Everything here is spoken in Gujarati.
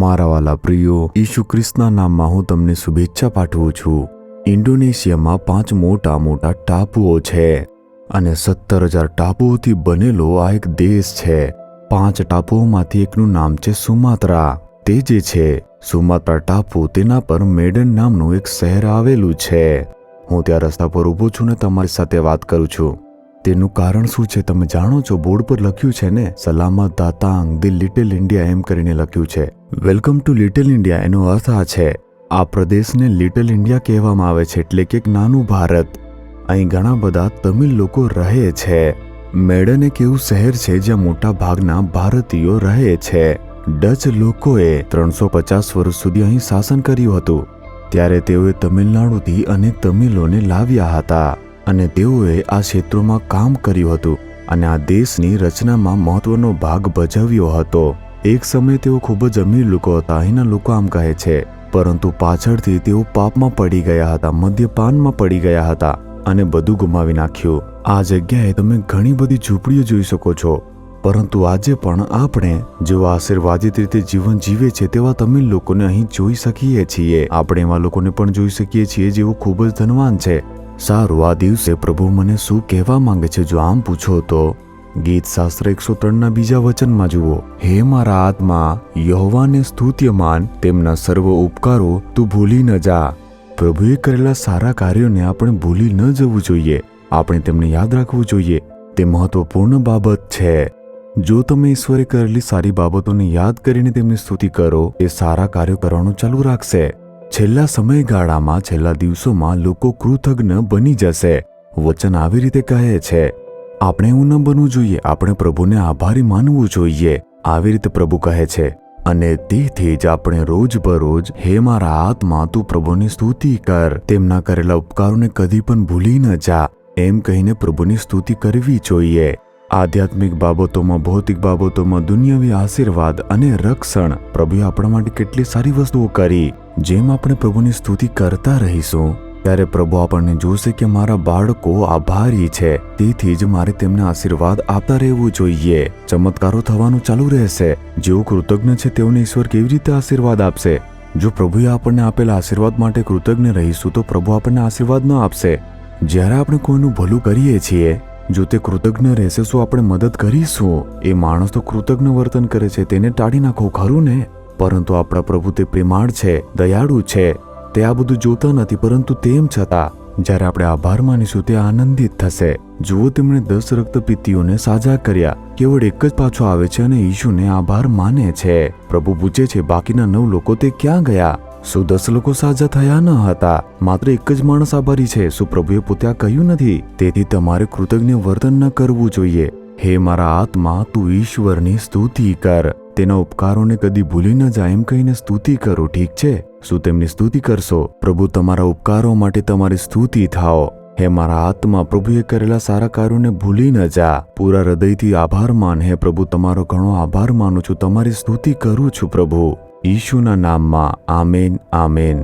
મારા વાલા પ્રિયો, ઈસુ ખ્રિસ્તના નામમાં હું તમને શુભેચ્છા પાઠવું છું। ઇન્ડોનેશિયામાં 5 મોટા મોટા ટાપુઓ છે અને 17,000 ટાપુઓથી બનેલો આ એક દેશ છે। 5 ટાપુઓમાંથી એકનું નામ છે સુમાત્રા। તે જે છે સુમાત્રા ટાપુ, તેના પર મેડન નામનું એક શહેર આવેલું છે। હું ત્યાં રસ્તા પર ઊભો છું ને તમારી સાથે વાત કરું છું। તેનું કારણ શું છે તમે જાણો છો? બોર્ડ પર લખ્યું છે ને, સલામત દાતાંગ ધી લિટલ ઇન્ડિયા એમ કરીને લખ્યું છે। વેલકમ ટુ લિટલ ઇન્ડિયા એનો અર્થ આ છે, આ પ્રદેશને લિટલ ઇન્ડિયા કહેવામાં આવે છે, એટલે કે એક નાનું ભારત। અહીં ઘણા બધા તમિલ લોકો રહે છે। મેડન એક એવું શહેર છે જ્યાં મોટા ભાગના ભારતીયો રહે છે। ડચ લોકોએ 350 વર્ષ સુધી અહીં શાસન કર્યું હતું। ત્યારે તેઓએ તમિલનાડુથી અનેક તમિલોને લાવ્યા હતા અને તેઓએ આ ક્ષેત્રોમાં કામ કર્યું હતું અને આ દેશની રચનામાં મહત્વનો ભાગ ભજવ્યો હતો। એક સમયે તેઓ ખૂબ જ અમીર લોકો હતા, અહીંના લોકો આમ કહે છે, પરંતુ પાછળથી તેઓ પાપમાં પડી ગયા હતા, મદ્યપાનમાં પડી ગયા હતા અને બધું ગુમાવી નાખ્યું। આ જગ્યાએ તમે ઘણી બધી ઝૂંપડીઓ જોઈ શકો છો, પરંતુ આજે પણ આપણે જેઓ આશીર્વાદિત રીતે જીવન જીવે છે તેવા તમિલ લોકોને અહીં જોઈ શકીએ છીએ। આપણે એવા લોકોને પણ જોઈ શકીએ છીએ જેઓ ખૂબ જ ધનવાન છે। સારું, આ દિવસે પ્રભુ મને શું કહેવા માંગે છે જો આમ પૂછો તો ગીત શાસ્ત્ર 103ના બીજા વચનમાં જુઓ, હે મારા આત્મા યહોવાને સ્તુત્યમાન, તેમના સર્વ ઉપકારો તું ભૂલી ન જા। પ્રભુએ કરેલા સારા કાર્યોને આપણે ભૂલી ન જવું જોઈએ, આપણે તેમને યાદ રાખવું જોઈએ। તે મહત્વપૂર્ણ બાબત છે। જો તમે ઈશ્વરે કરેલી સારી બાબતોને યાદ કરીને તેમની સ્તુતિ કરો, તે સારા કાર્યો કરવાનું ચાલુ રાખશે। છેલ્લા સમયગાળામાં, છેલ્લા દિવસોમાં લોકો કૃતજ્ઞ બની જશે। વચન આવી રીતે કહે છે, આપણે એવું ન બનવું જોઈએ, આપણે પ્રભુને આભારી માનવું જોઈએ। આવી રીતે પ્રભુ કહે છે અને તેથી જ આપણે રોજબરોજ હે મારા આત્મા તું પ્રભુની સ્તુતિ કર, તેમના કરેલા ઉપકારોને કદી પણ ભૂલી ન જા એમ કહીને પ્રભુની સ્તુતિ કરવી જોઈએ। આધ્યાત્મિક બાબતોમાં, ભૌતિક બાબતોમાં, દુનિયાવી આશીર્વાદ અને રક્ષણ, પ્રભુએ આપણા માટે કેટલી સારી વસ્તુઓ કરી। જેમ આપણે પ્રભુની સ્તુતિ કરતા રહીશું ત્યારે પ્રભુ આપણને જોશે કે મારા બાળકો આભારી છે, તેથી જ મારે તેમને આશીર્વાદ આપતા રહેવું જોઈએ। ચમત્કારો થવાનું ચાલુ રહેશે। જેઓ કૃતજ્ઞ છે તેઓને ઈશ્વર કેવી રીતે આશીર્વાદ આપશે? જો પ્રભુએ આપણને આપેલા આશીર્વાદ માટે કૃતજ્ઞ રહીશું તો પ્રભુ આપણને આશીર્વાદ ન આપશે। જ્યારે આપણે કોઈનું ભલું કરીએ છીએ, જો તે કૃતજ્ઞ રહેશે, શું આપણે મદદ કરીશું? એ માણસ તો કૃતજ્ઞ વર્તન કરે છે, તેને ટાળી નાખો, ખરું ને? પરંતુ આપણા પ્રભુ તે પ્રેમાળ છે, દયાળુ છે, તે આ બધું જોતા નથી, પરંતુ તેમ છતાં જ્યારે આપણે આભાર માનીશું તે આનંદિત થશે। જુઓ, તેમણે 10 રક્તપિત્તીઓને સાજા કર્યા, કેવળ એક જ પાછો આવે છે અને ઈશુને આભાર માને છે। પ્રભુ પૂછે છે, બાકીના 9 લોકો તે ક્યાં ગયા? શું 10 લોકો સાજા થયા ન હતા? માત્ર એક જ માણસ આભારી છે। શું પ્રભુએ પોતે આ કહ્યું નથી? તેથી તમારે કૃતજ્ઞ વર્તન ન કરવું જોઈએ। હે મારા આત્મા તું ઈશ્વરની સ્તુતિ કર, તેના ઉપકારોને કદી ભૂલી ન જાય એમ કહીને સ્તુતિ કરો, ઠીક છે? શું તેમની સ્તુતિ કરશો? પ્રભુ તમારા ઉપકારો માટે તમારી સ્તુતિ થાઓ। હે મારા આત્મા પ્રભુએ કરેલા સારા કાર્યોને ભૂલી ન જા, પૂરા હૃદયથી આભાર માન। હે પ્રભુ, તમારો ઘણો આભાર માનું છું, તમારી સ્તુતિ કરું છું પ્રભુ, ઈશુના નામમાં, આમેન, આમેન।